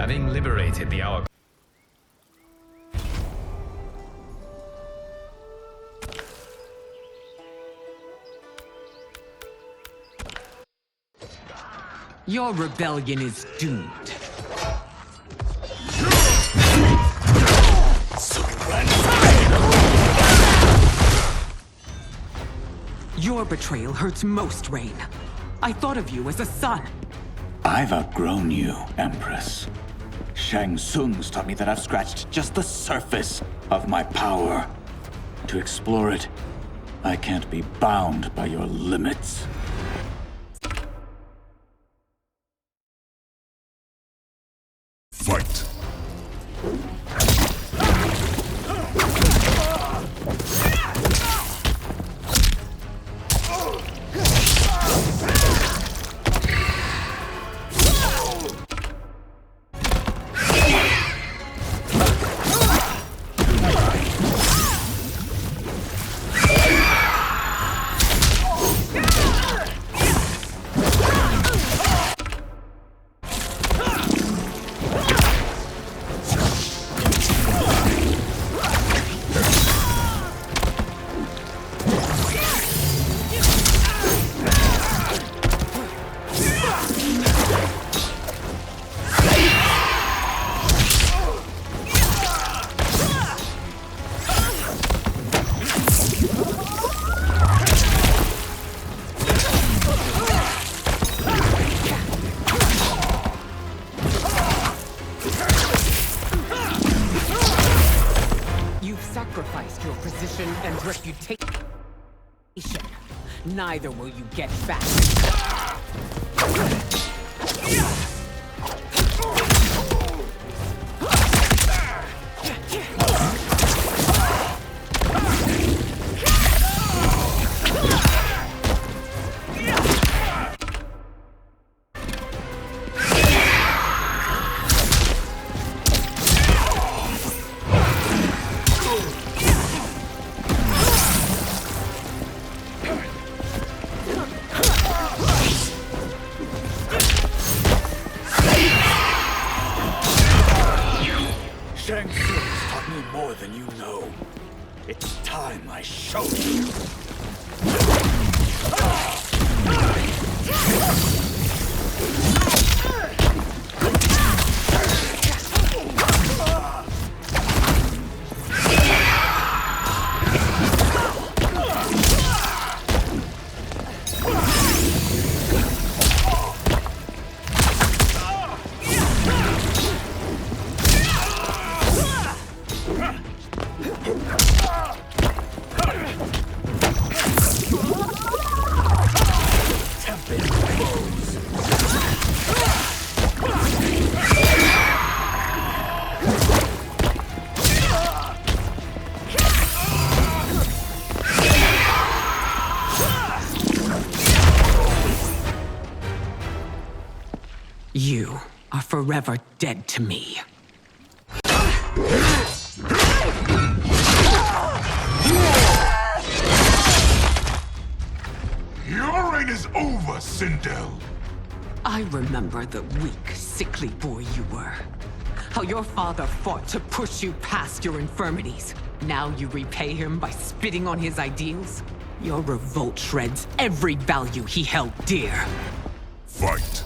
Having liberated the hour. Your rebellion is doomed. Your betrayal hurts most, Rain. I thought of you as a son. I've outgrown you, Empress. Shang Tsung's taught me that I've scratched just the surface of my power. To explore it, I can't be bound by your limits. Fight! Sacrificed your position and reputation. Neither will you get back. Shang Tsung's taught me more than you know. It's time I show you. You are forever dead to me. Your reign is over, Sindel. I remember the weak, sickly boy you were. How your father fought to push you past your infirmities. Now you repay him by spitting on his ideals? Your revolt shreds every value he held dear. Fight!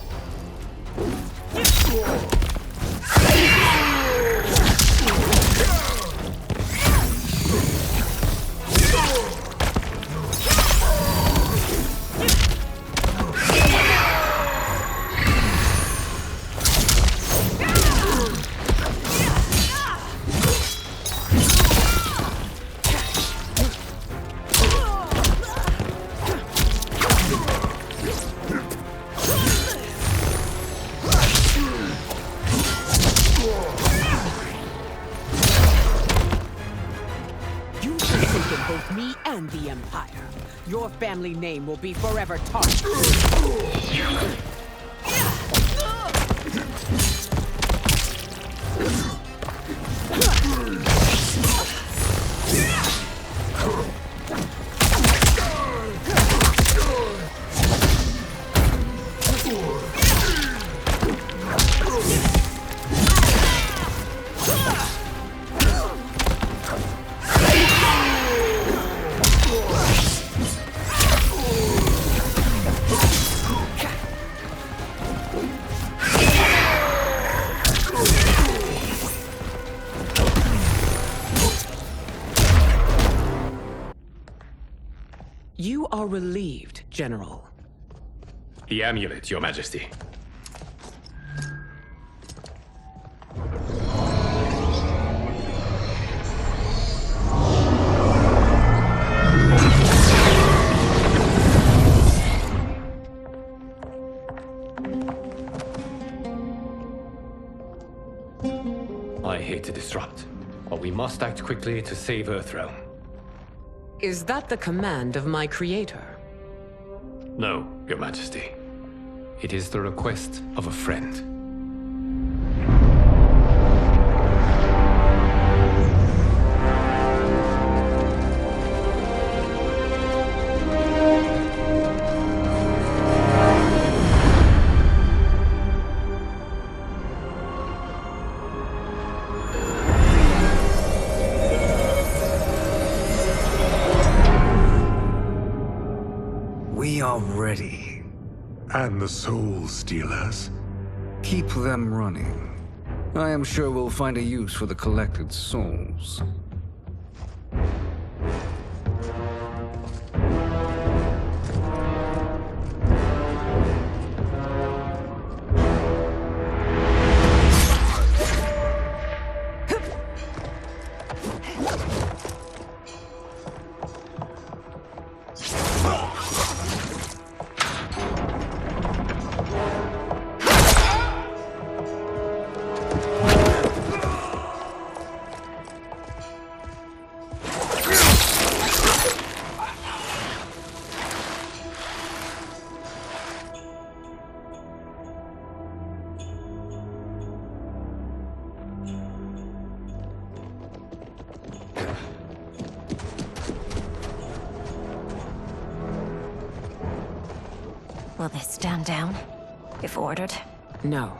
Both me and the Empire. Your family name will be forever tarnished. are relieved, General. The amulet, Your Majesty. I hate to disrupt, but we must act quickly to save Earthrealm. Is that the command of my creator? No, Your Majesty. It is the request of a friend. We are ready. And the Soul Stealers? Keep them running. I am sure we'll find a use for the collected souls. Will they stand down, if ordered? No.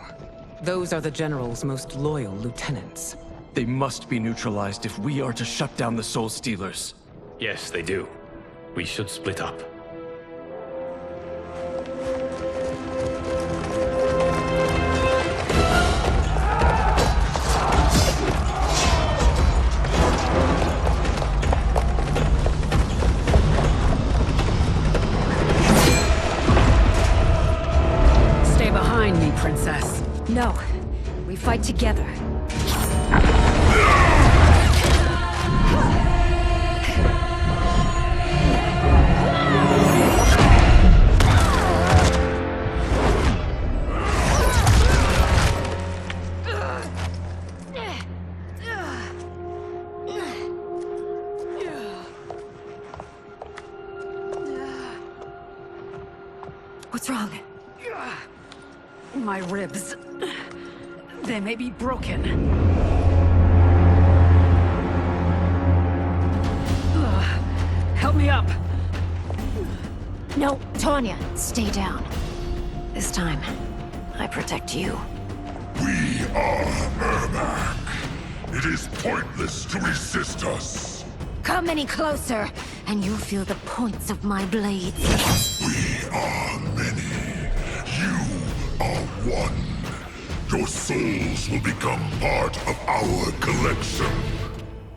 Those are the General's most loyal lieutenants. They must be neutralized if we are to shut down the Soul Stealers. Yes, they do. We should split up. Stay behind me, Princess. No. We fight together. What's wrong? My ribs. They may be broken. Help me up. No, Tanya, stay down. This time, I protect you. We are Ermac. It is pointless to resist us. Come any closer, and you'll feel the points of my blades. We are many. You are one. Your souls will become part of our collection.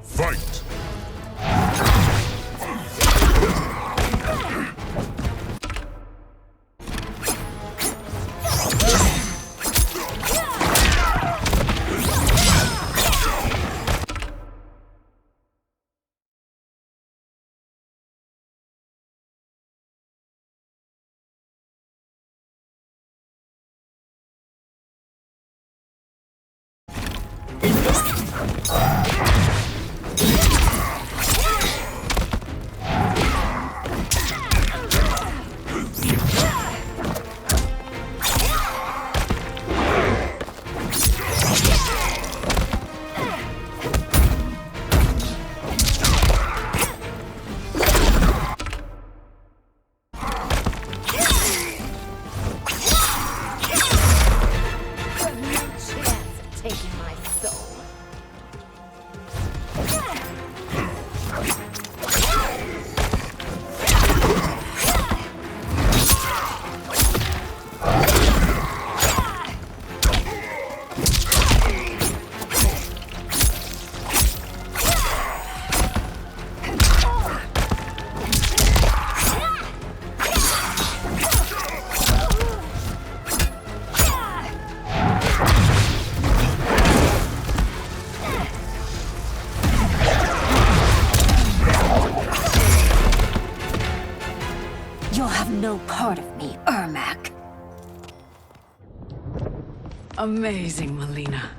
Fight! Ermac. Amazing, Melina.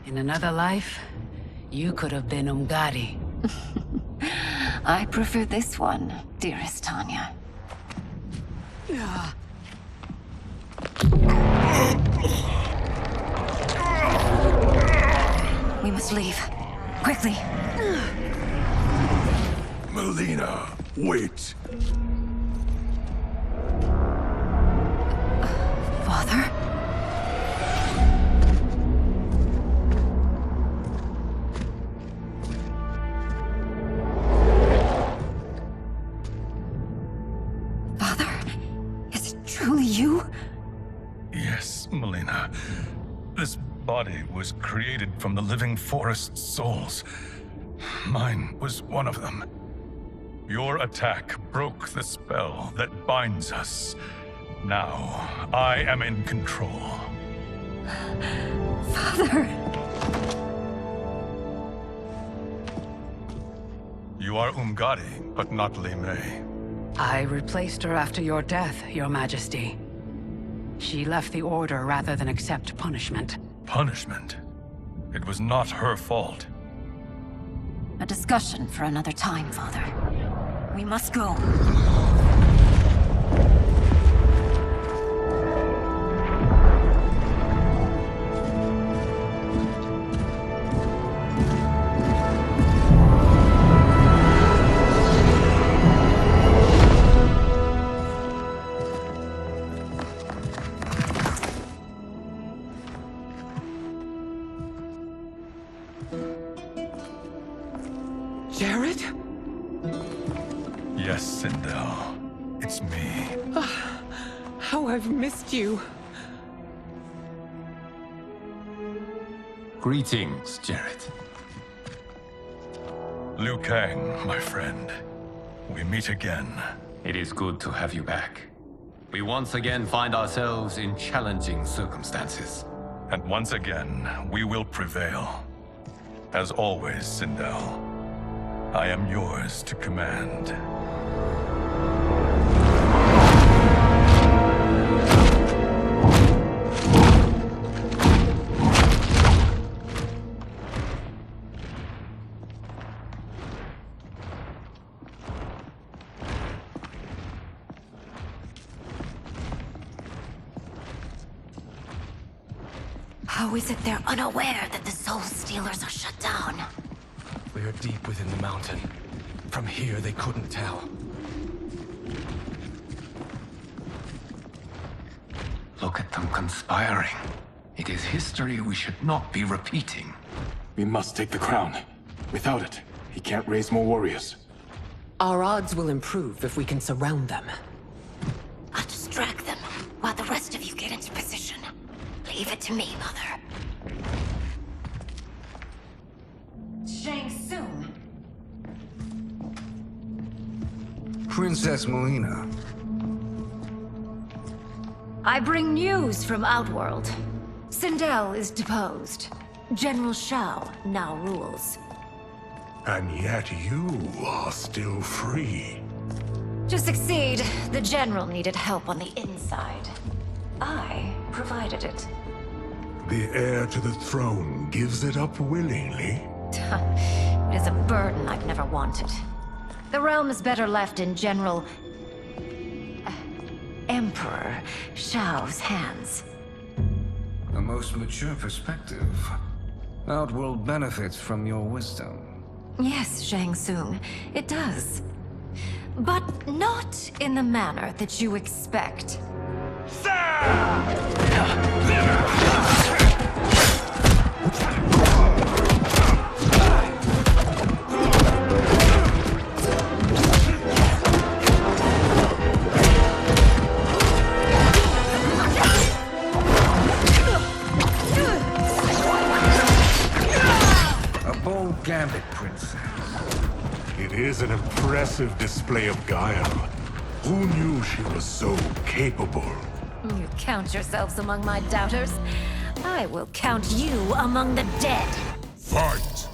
In another life, you could have been Umgadi. I prefer this one, dearest Tanya. We must leave. Quickly. Melina, wait. Father? Father? Is it truly you? Yes, Melina. This body was created from the living forest's souls. Mine was one of them. Your attack broke the spell that binds us. Now, I am in control. Father! You are Umgadi, but not Li Mei. I replaced her after your death, Your Majesty. She left the Order rather than accept punishment. Punishment? It was not her fault. A discussion for another time, Father. We must go. Jared? Yes, Sindel. It's me. How I've missed you. Greetings, Jared. Liu Kang, my friend. We meet again. It is good to have you back. We once again find ourselves in challenging circumstances. And once again, we will prevail. As always, Sindel, I am yours to command. How is it they're unaware that the Soul Stealers are shut down? We are deep within the mountain. From here, they couldn't tell. Look at them conspiring. It is history we should not be repeating. We must take the crown. Without it, he can't raise more warriors. Our odds will improve if we can surround them. I'll distract them while the rest of you get into position. Leave it to me, Mother. Shang Tsung. Princess Melina. I bring news from Outworld. Sindel is deposed. General Shao now rules. And yet you are still free. To succeed, the General needed help on the inside. I provided it. The heir to the throne gives it up willingly. It is a burden I've never wanted. The realm is better left in General... Emperor Shao's hands. A most mature perspective. Outworld benefits from your wisdom. Yes, Shang Tsung, it does. But not in the manner that you expect. A bold gambit, Princess. It is an impressive display of guile. Who knew she was so capable? You count yourselves among my doubters. I will count you among the dead. Fight!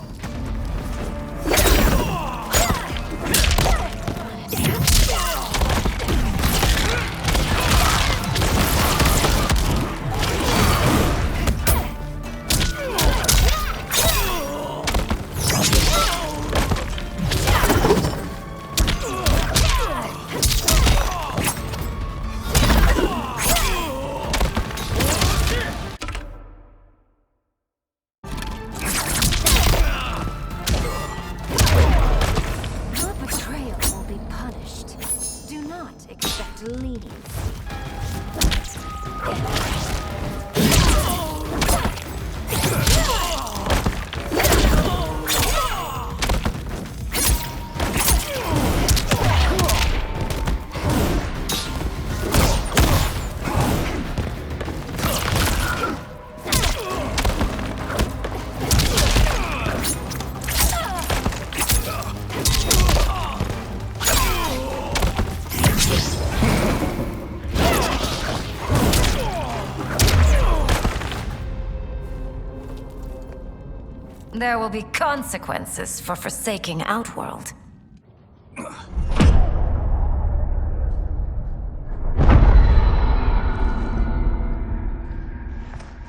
There will be consequences for forsaking Outworld.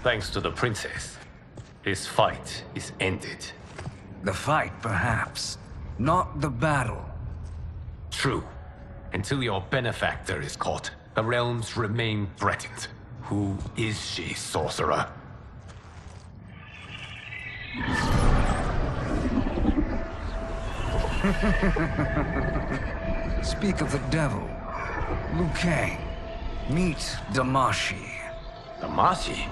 Thanks to the princess, this fight is ended. The fight, perhaps. Not the battle. True. Until your benefactor is caught, the realms remain threatened. Who is she, sorcerer? Speak of the devil. Liu Kang. Meet Damashi. Damashi?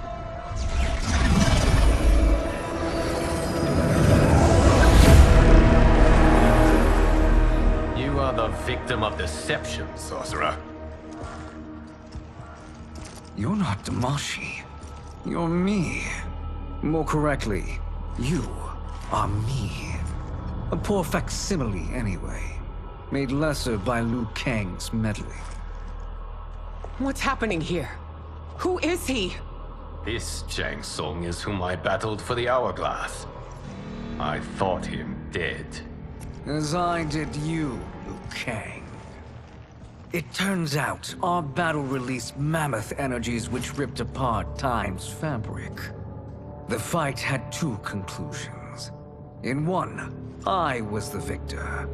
You are the victim of deception, sorcerer. You're not Damashi. You're me. More correctly, you are me. A poor facsimile, anyway. Made lesser by Liu Kang's meddling. What's happening here? Who is he? This Shang Tsung is whom I battled for the Hourglass. I thought him dead. As I did you, Liu Kang. It turns out our battle released mammoth energies which ripped apart time's fabric. The fight had two conclusions. In one, I was the victor.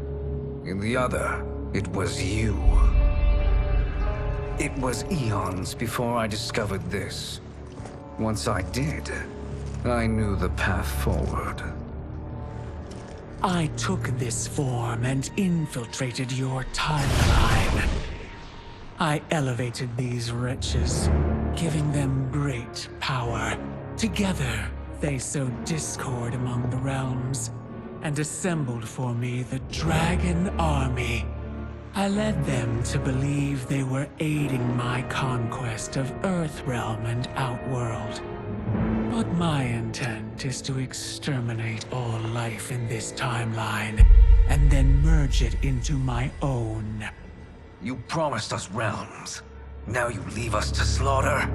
In the other, it was you. It was eons before I discovered this. Once I did, I knew the path forward. I took this form and infiltrated your timeline. I elevated these wretches, giving them great power. Together, they sowed discord among the realms, and assembled for me the Dragon Army. I led them to believe they were aiding my conquest of Earthrealm and Outworld. But my intent is to exterminate all life in this timeline, and then merge it into my own. You promised us realms. Now you leave us to slaughter?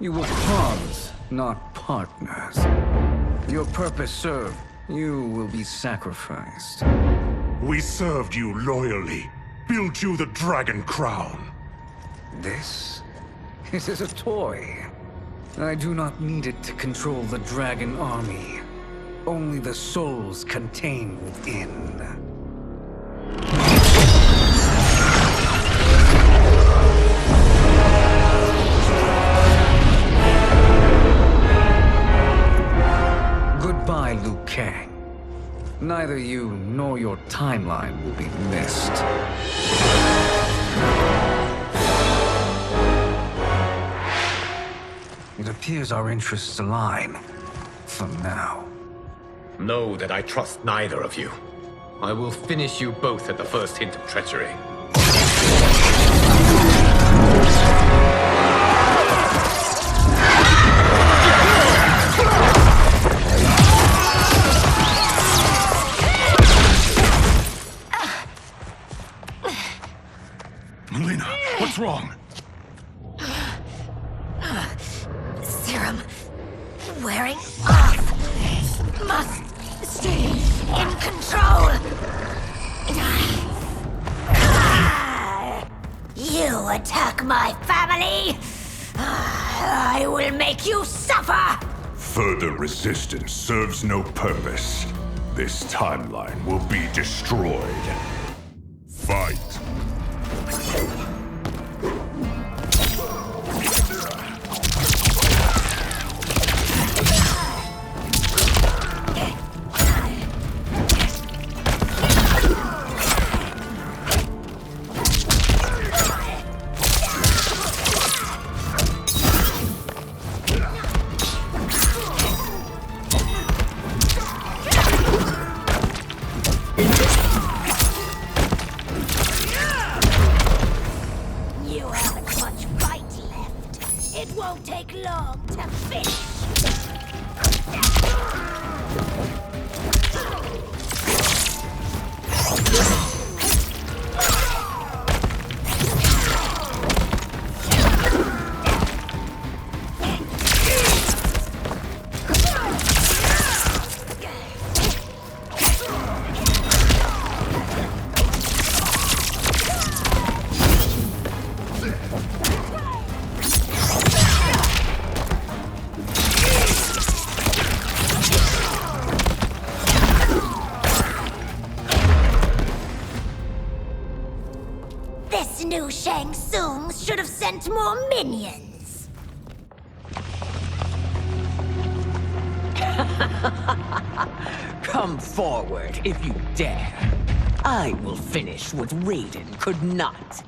You were pawns, not partners. Your purpose served. You will be sacrificed. We served you loyally, built you the Dragon Crown. This is a toy. I do not need it to control the Dragon Army. Only the souls contained within. Goodbye, Liu Kang. Neither you nor your timeline will be missed. It appears our interests align. For now. Know that I trust neither of you. I will finish you both at the first hint of treachery. Melina, what's wrong? Serum wearing off. Must stay in control. You attack my family. I will make you suffer. Further resistance serves no purpose. This timeline will be destroyed. Fight. You haven't much fight left. It won't take long to finish. Sungs should have sent more minions. Come forward if you dare. I will finish what Raiden could not.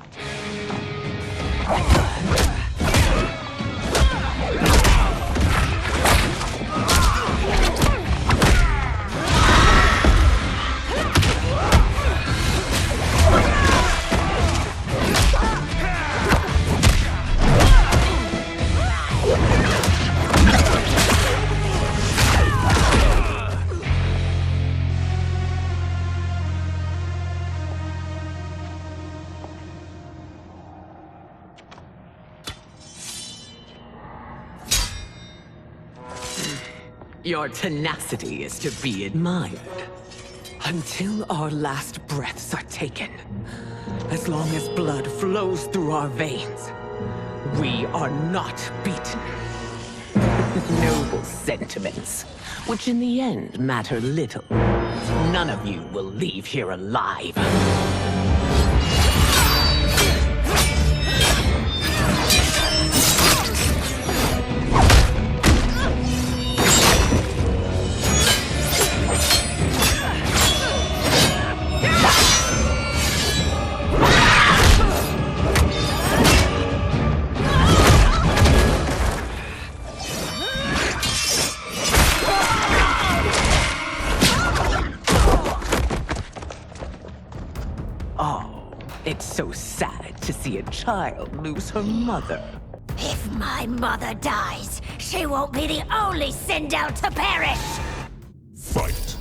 Your tenacity is to be admired. Until our last breaths are taken, as long as blood flows through our veins, we are not beaten. Noble sentiments, which in the end matter little. None of you will leave here alive. It's so sad to see a child lose her mother. If my mother dies, she won't be the only Sindel to perish! Fight.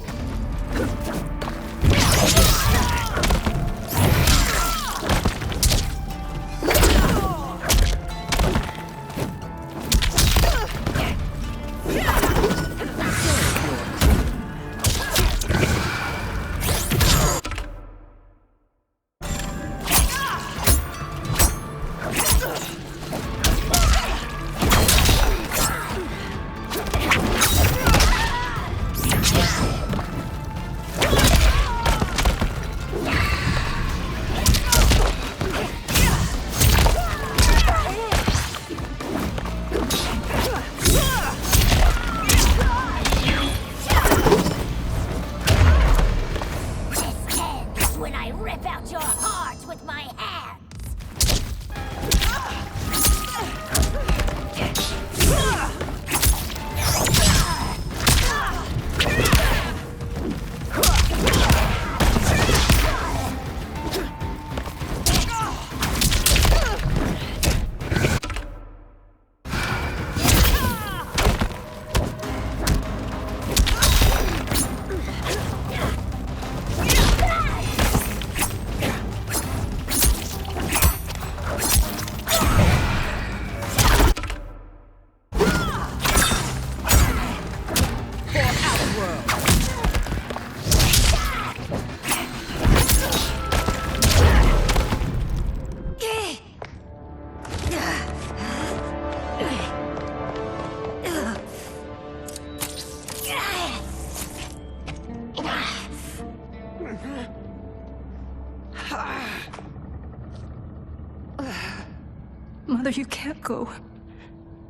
Mother, you can't go.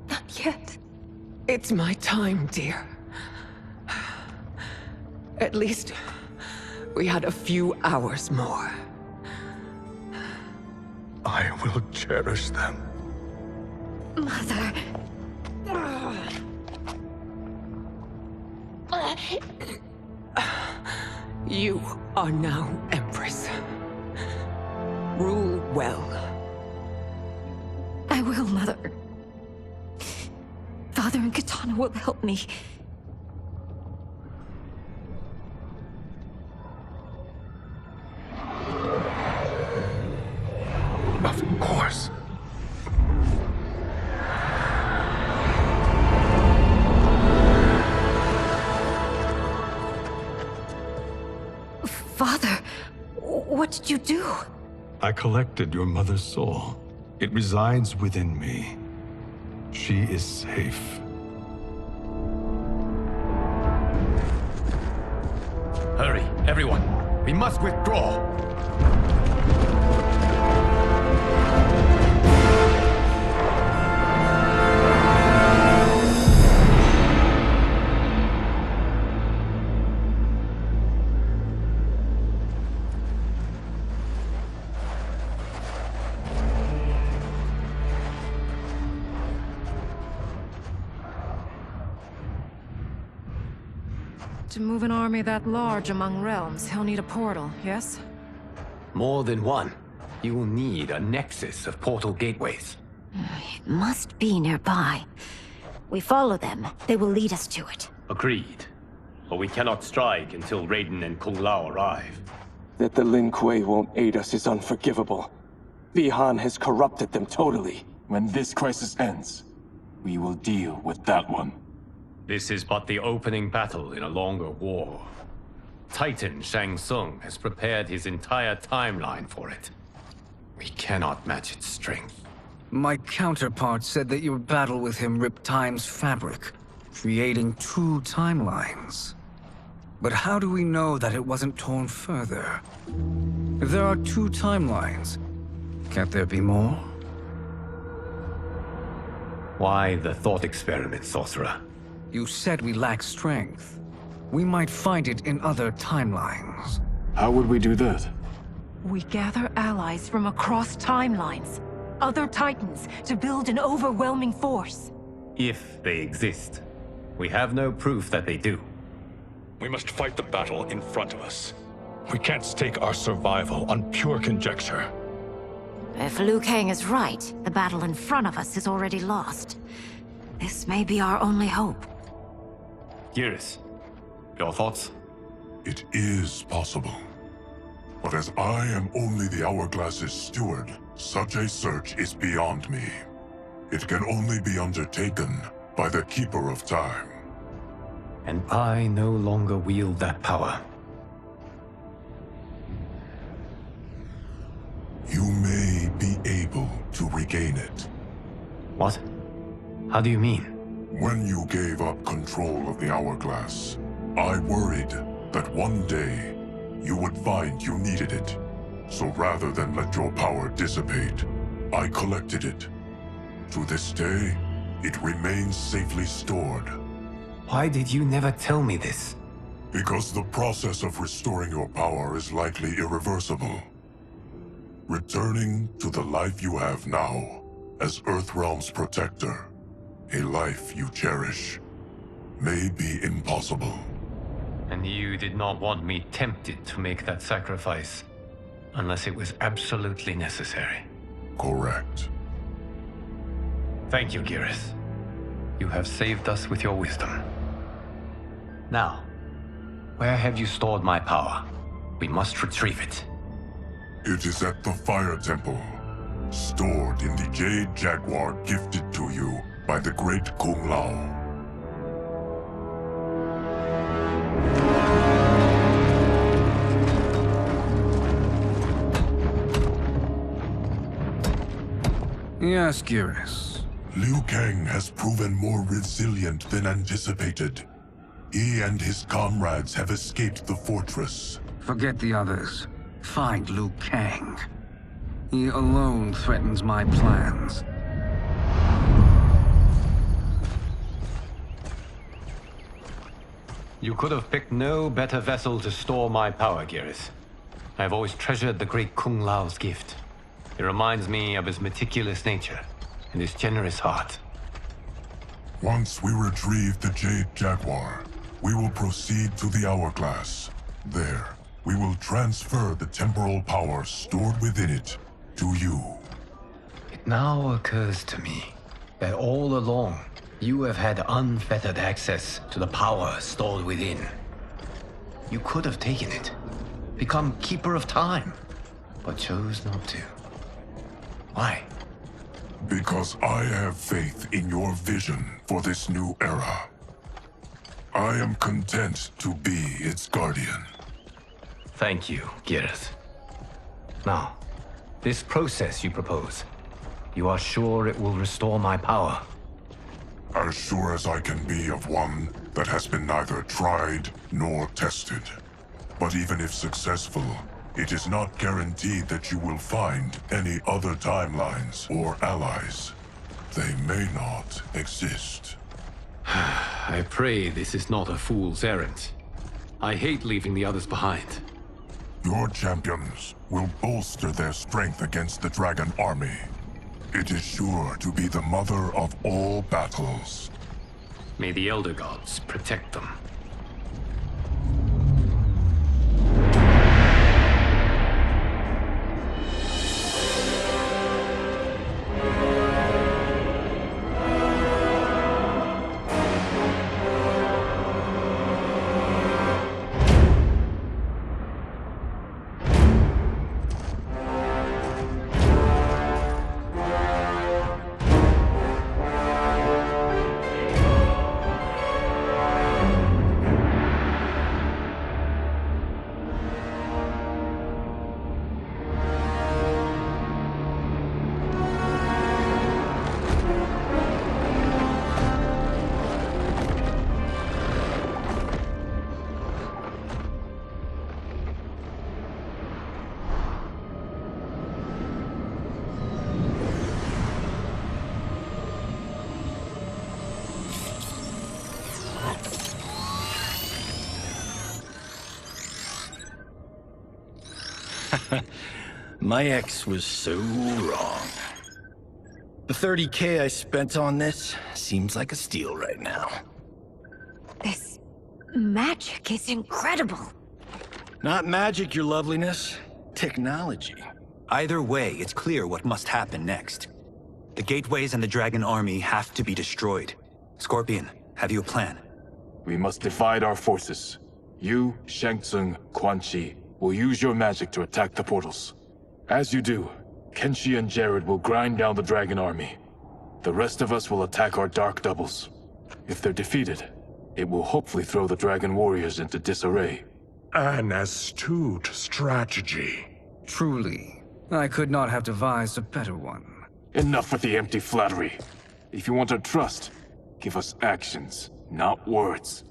Not yet. It's my time, dear. At least, we had a few hours more. I will cherish them. Mother... You are now Empress. Rule well. I will, Mother. Father and Katana will help me. Of course. Father, what did you do? I collected your mother's soul. It resides within me. She is safe. Hurry, everyone. We must withdraw. To move an army that large among realms, he'll need a portal, yes? More than one. You will need a nexus of portal gateways. It must be nearby. We follow them, they will lead us to it. Agreed. But we cannot strike until Raiden and Kung Lao arrive. That the Lin Kuei won't aid us is unforgivable. Bihan has corrupted them totally. When this crisis ends, we will deal with that one. This is but the opening battle in a longer war. Titan Shang Tsung has prepared his entire timeline for it. We cannot match its strength. My counterpart said that your battle with him ripped time's fabric, creating 2 timelines. But how do we know that it wasn't torn further? If there are 2 timelines, can't there be more? Why the thought experiment, Sorcerer? You said we lack strength. We might find it in other timelines. How would we do that? We gather allies from across timelines, other titans, to build an overwhelming force. If they exist. We have no proof that they do. We must fight the battle in front of us. We can't stake our survival on pure conjecture. If Liu Kang is right, the battle in front of us is already lost. This may be our only hope. Geras, your thoughts? It is possible. But as I am only the Hourglass's steward, such a search is beyond me. It can only be undertaken by the Keeper of Time. And I no longer wield that power. You may be able to regain it. What? How do you mean? When you gave up control of the Hourglass, I worried that one day you would find you needed it. So rather than let your power dissipate, I collected it. To this day, it remains safely stored. Why did you never tell me this? Because the process of restoring your power is likely irreversible. Returning to the life you have now, as Earthrealm's protector, a life you cherish, may be impossible. And you did not want me tempted to make that sacrifice, unless it was absolutely necessary. Correct. Thank you, Geras. You have saved us with your wisdom. Now, where have you stored my power? We must retrieve it. It is at the Fire Temple, stored in the Jade Jaguar gifted to you by the great Kung Lao. Yes, Geras. Liu Kang has proven more resilient than anticipated. He and his comrades have escaped the fortress. Forget the others. Find Liu Kang. He alone threatens my plans. You could have picked no better vessel to store my power, Geras. I've always treasured the great Kung Lao's gift. It reminds me of his meticulous nature and his generous heart. Once we retrieve the Jade Jaguar, we will proceed to the Hourglass. There, we will transfer the temporal power stored within it to you. It now occurs to me that all along, you have had unfettered access to the power stored within. You could have taken it, become Keeper of Time, but chose not to. Why? Because I have faith in your vision for this new era. I am content to be its guardian. Thank you, Geras. Now, this process you propose, you are sure it will restore my power? As sure as I can be of one that has been neither tried nor tested. But even if successful, it is not guaranteed that you will find any other timelines or allies. They may not exist. I pray this is not a fool's errand. I hate leaving the others behind. Your champions will bolster their strength against the Dragon Army. It is sure to be the mother of all battles. May the Elder Gods protect them. My ex was so wrong. The 30K I spent on this seems like a steal right now. This magic is incredible. Not magic, your loveliness. Technology. Either way, it's clear what must happen next. The gateways and the Dragon Army have to be destroyed. Scorpion, have you a plan? We must divide our forces. You, Shang Tsung, Quan Chi will use your magic to attack the portals. As you do, Kenshi and Jared will grind down the Dragon Army. The rest of us will attack our dark doubles. If they're defeated, it will hopefully throw the Dragon Warriors into disarray. An astute strategy. Truly, I could not have devised a better one. Enough with the empty flattery. If you want our trust, give us actions, not words.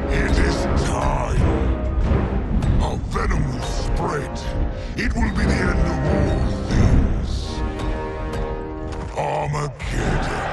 It is time. Our venom will spread. It will be the end of all things. Armageddon.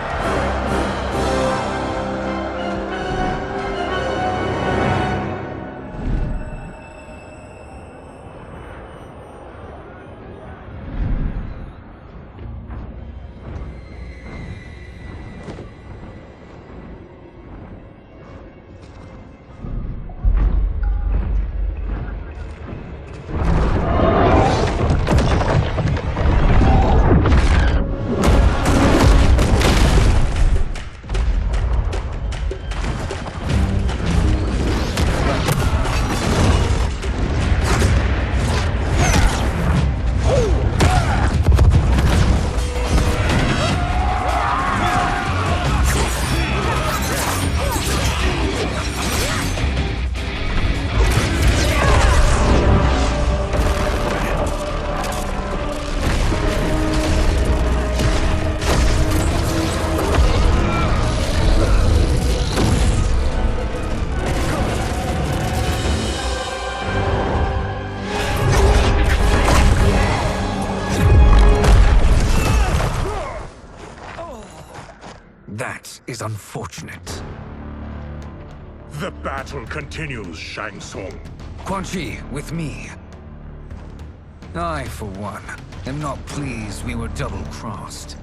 That is unfortunate. The battle continues, Shang Tsung. Quan Chi, with me. I, for one, am not pleased we were double-crossed.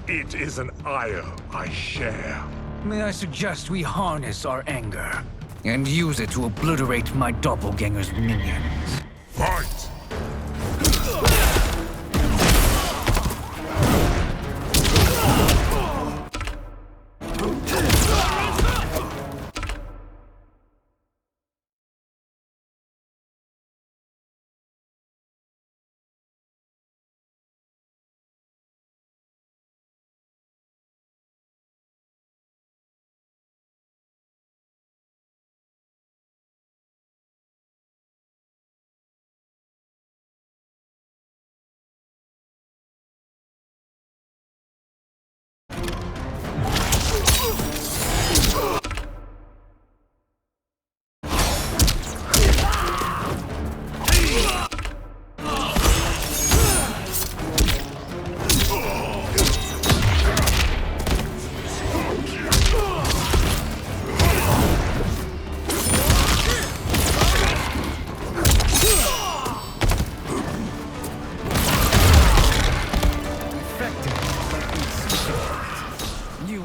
It is an ire I share. May I suggest we harness our anger and use it to obliterate my doppelganger's minions? Fight!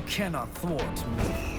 Cannot thwart me.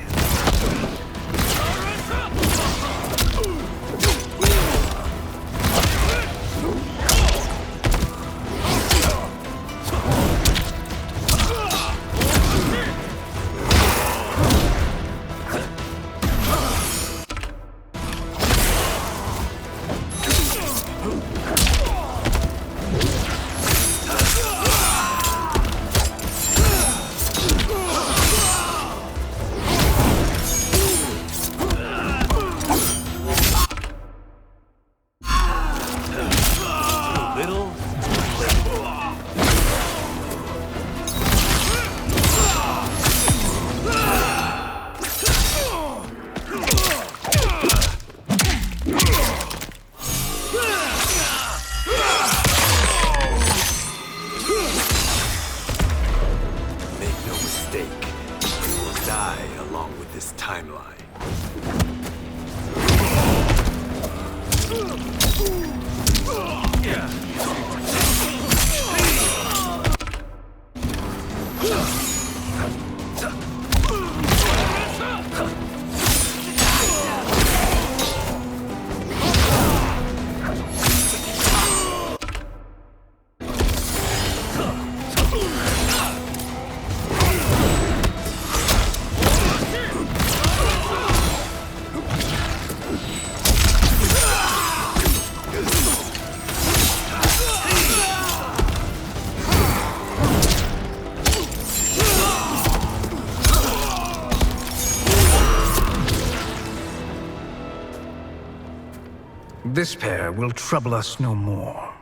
This pair will trouble us no more.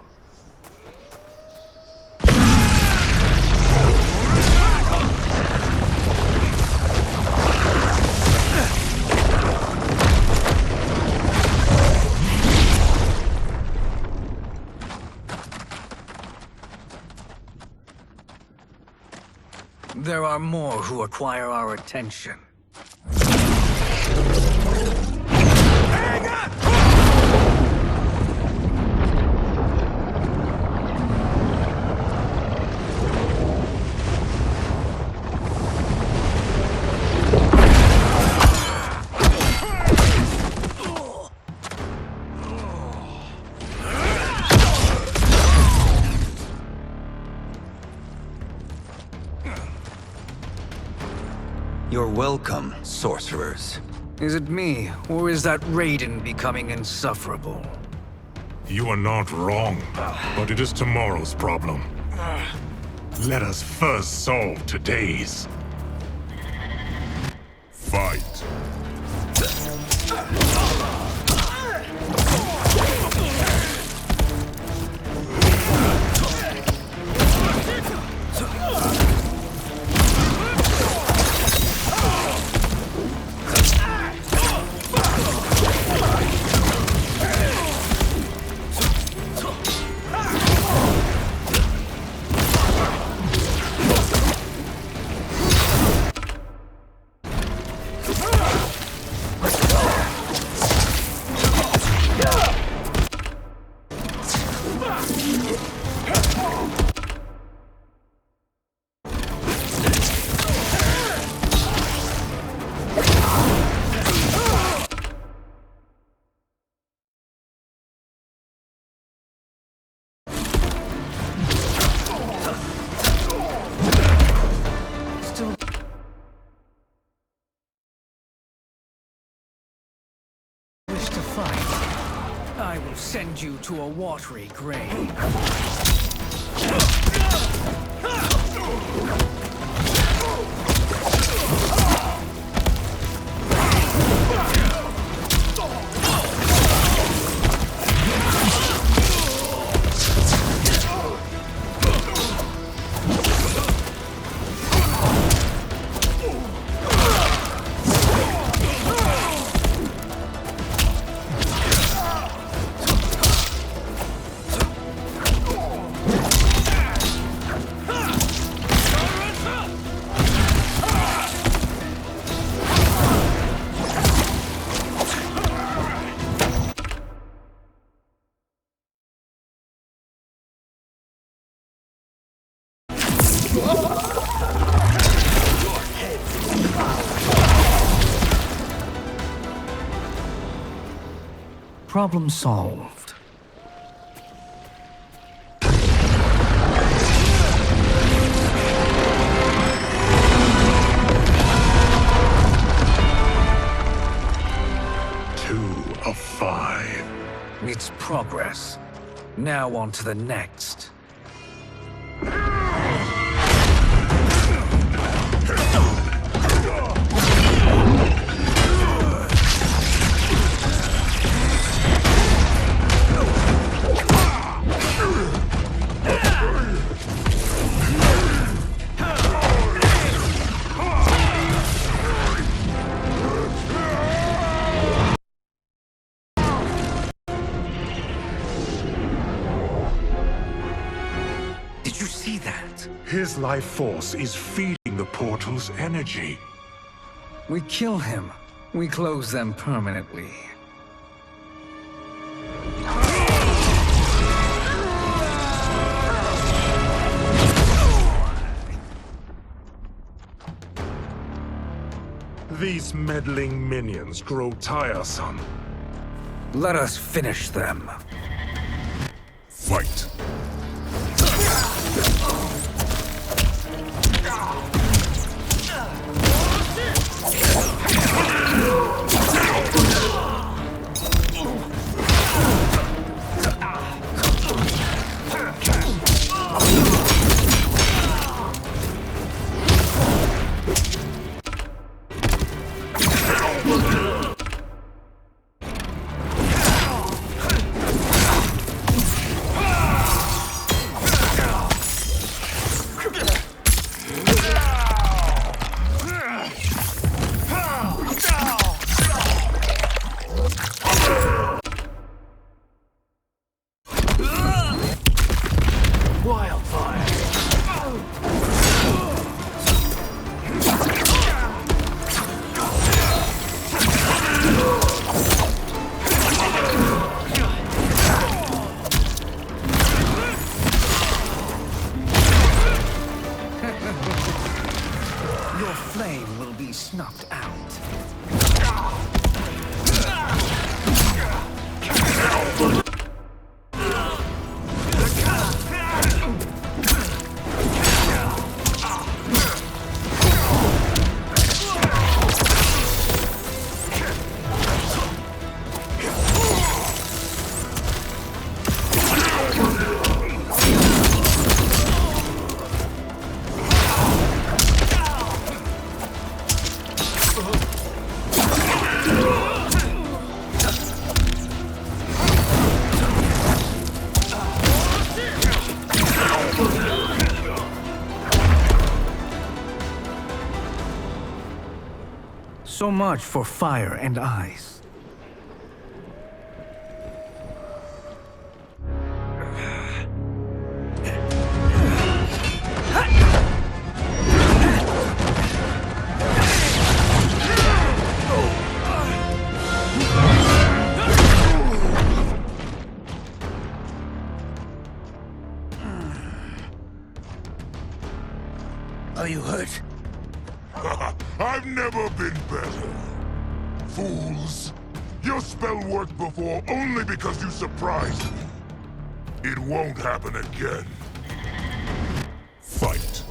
There are more who acquire our attention. You're welcome, sorcerers. Is it me, or is that Raiden becoming insufferable? You are not wrong, but it is tomorrow's problem. Let us first solve today's. Fight. I will send you to a watery grave. Problem solved. Two of 5. It's progress. Now on to the next. His life force is feeding the portal's energy. We kill him. We close them permanently. These meddling minions grow tiresome. Let us finish them. Fight. So much for fire and ice. Are you hurt? I've never been better. Fools. Your spell worked before only because you surprised me. It won't happen again. Fight.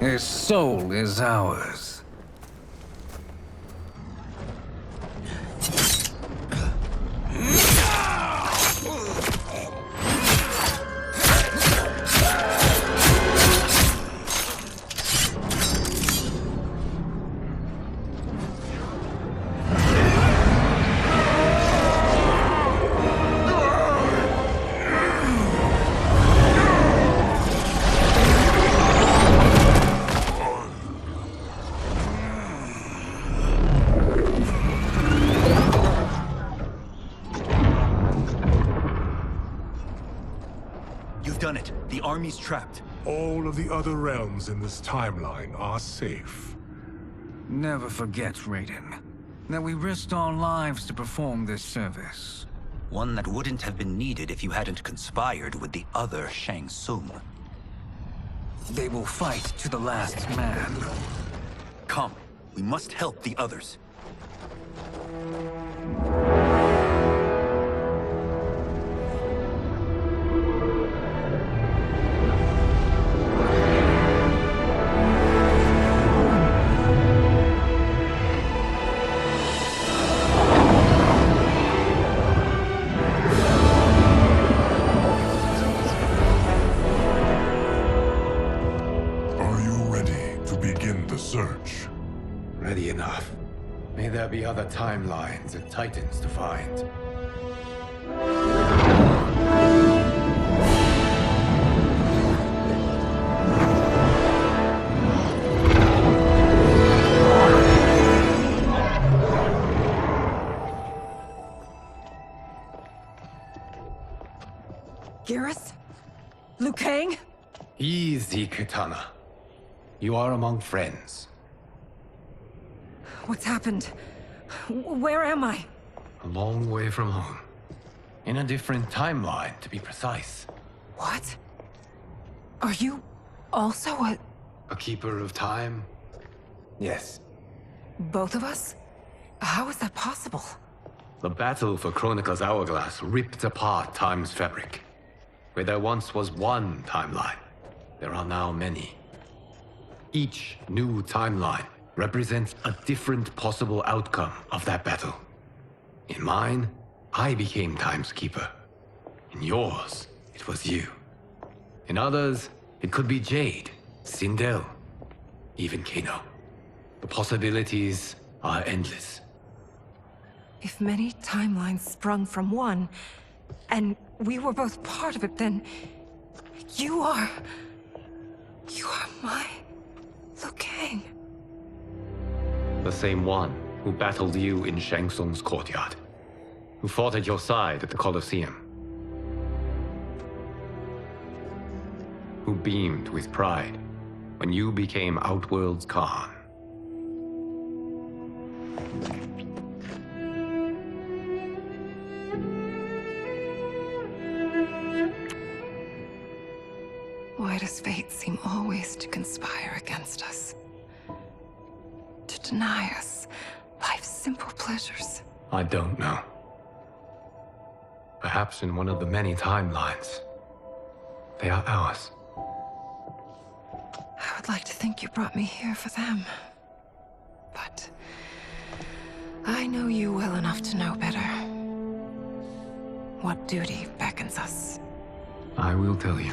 His soul is ours. Done it. The army's trapped. All of the other realms in this timeline are safe. Never forget, Raiden, that we risked our lives to perform this service. One that wouldn't have been needed if you hadn't conspired with the other Shang Tsung. They will fight to the last man. Come, we must help the others. Search. Ready enough. May there be other timelines and titans to find. Garrus? Liu Kang? Easy, Kitana. You are among friends. What's happened? Where am I? A long way from home. In a different timeline, to be precise. What? Are you also a keeper of time? Yes. Both of us? How is that possible? The battle for Chronica's Hourglass ripped apart time's fabric. Where there once was one timeline, there are now many. Each new timeline represents a different possible outcome of that battle. In mine, I became Time's Keeper. In yours, it was you. In others, it could be Jade, Sindel, even Kano. The possibilities are endless. If many timelines sprung from one, and we were both part of it, then you are my Liu Kang. The same one who battled you in Shang Tsung's courtyard, who fought at your side at the Colosseum, who beamed with pride when you became Outworld's Khan. Why does fate seem always to conspire against us? To deny us life's simple pleasures? I don't know. Perhaps in one of the many timelines, they are ours. I would like to think you brought me here for them. But I know you well enough to know better. What duty beckons us? I will tell you.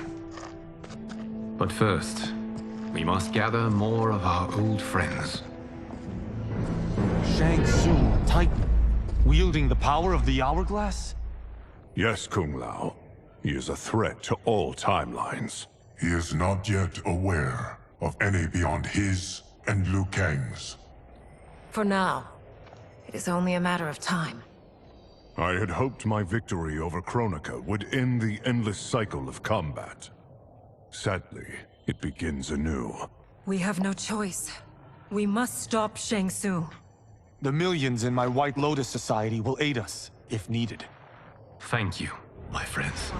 But first, we must gather more of our old friends. Shang Tsung, Titan, wielding the power of the Hourglass? Yes, Kung Lao. He is a threat to all timelines. He is not yet aware of any beyond his and Liu Kang's. For now, it is only a matter of time. I had hoped my victory over Kronika would end the endless cycle of combat. Sadly, it begins anew. We have no choice. We must stop Shang Tsung. The millions in my White Lotus Society will aid us, if needed. Thank you, my friends.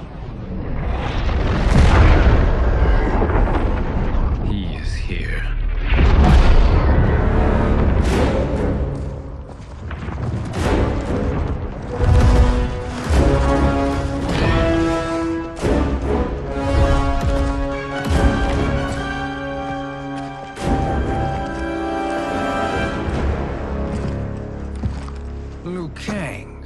He is here. Liu Kang,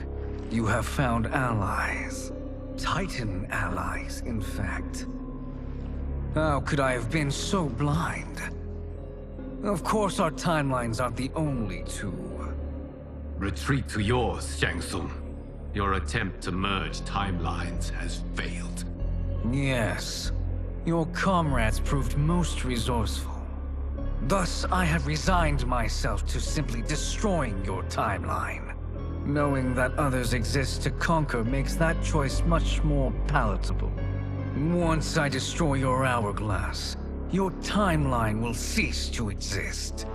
you have found allies. Titan allies, in fact. How could I have been so blind? Of course our timelines aren't the only two. Retreat to yours, Shang Tsung. Your attempt to merge timelines has failed. Yes. Your comrades proved most resourceful. Thus, I have resigned myself to simply destroying your timeline. Knowing that others exist to conquer makes that choice much more palatable. Once I destroy your hourglass, your timeline will cease to exist.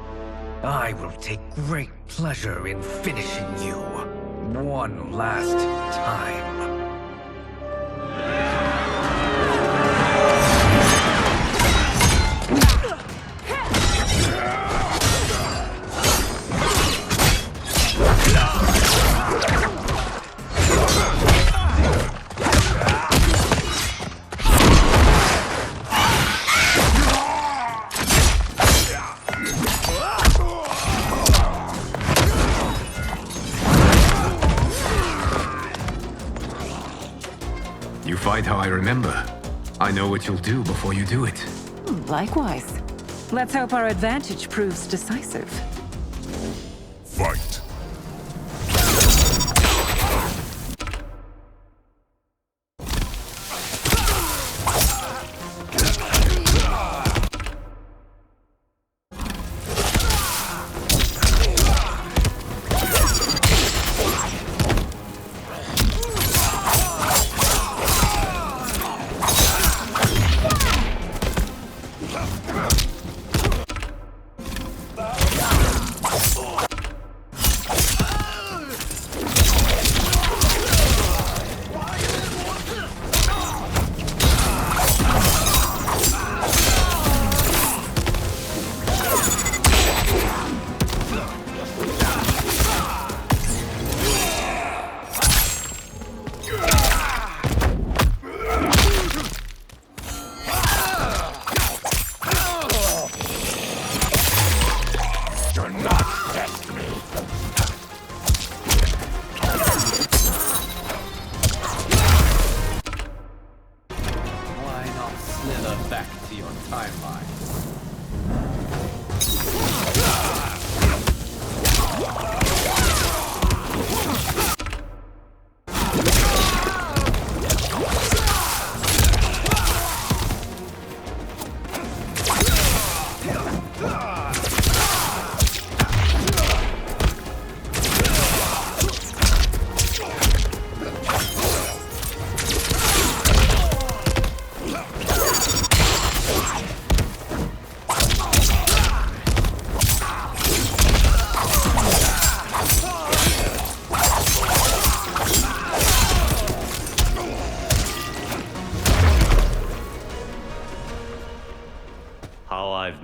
I will take great pleasure in finishing you one last time. You fight how I remember. I know what you'll do before you do it. Likewise. Let's hope our advantage proves decisive. Fight!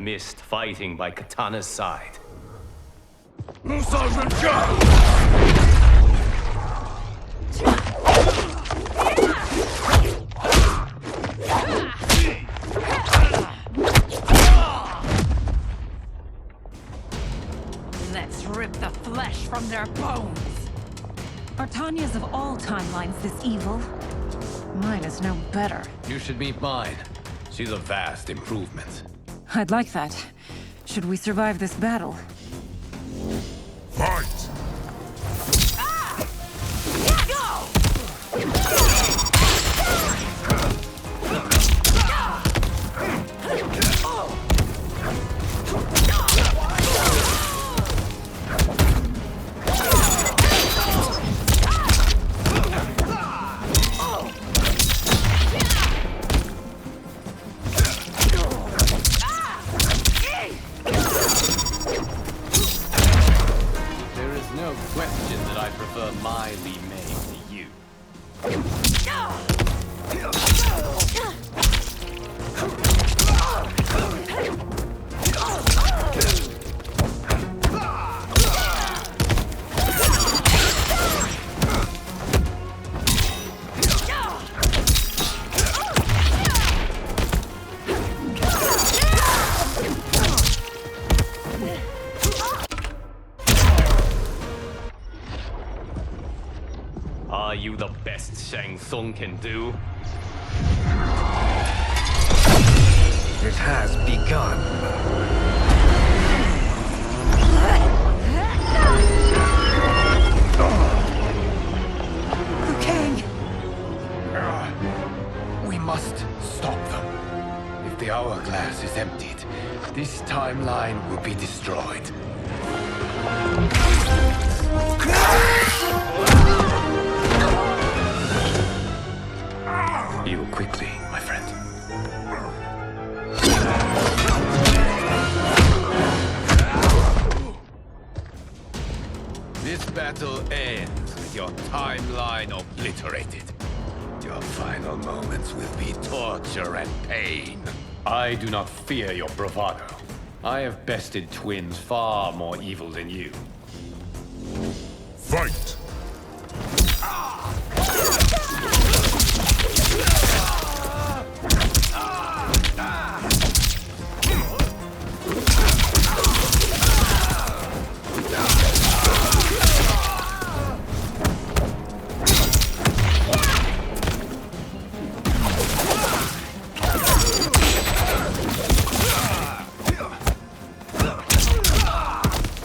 missed fighting by Katana's side. Let's rip the flesh from their bones. Are Tanya's of all timelines this evil? Mine is no better. You should meet mine. She's a vast improvement. I'd like that. Should we survive this battle? Fight! There is no question that I prefer my Li Mei to you. Are you the best Shang Tsung can do? It has begun. Liu Kang! We must stop them. If the hourglass is emptied, this timeline will be destroyed. Heal quickly, my friend. This battle ends with your timeline obliterated. Your final moments will be torture and pain. I do not fear your bravado. I have bested twins far more evil than you. Fight!